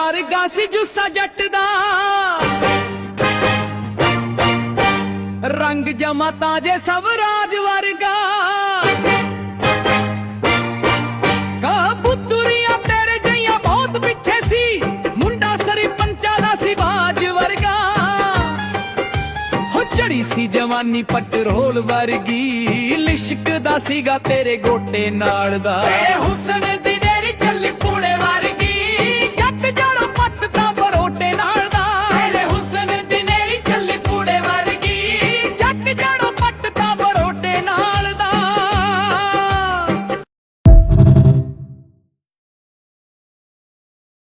ਵਰਗਾ ਸੀ ਜੁੱਸਾ ਜੱਟ ਦਾ, ਰੰਗ ਜਮਾ ਤਾਜੇ ਸਵਰਾਜ ਵਰਗਾ। ਕਬੂਤਰੀਆਂ ਤੇਰੇ ਜਈਆਂ ਬਹੁਤ ਪਿੱਛੇ ਸੀ, ਮੁੰਡਾ ਸਰਪੰਚਾਂ ਦਾ ਸੀ ਬਾਜ ਵਰਗਾ। ਹੋ ਚੜੀ ਸੀ ਜਵਾਨੀ ਪੈਟਰੋਲ ਵਰਗੀ, ਲਿਸ਼ਕਦਾ ਸੀਗਾ ਤੇਰੇ ਗੋਟੇ ਨਾਲ ਦਾ। ਹੁਸਨ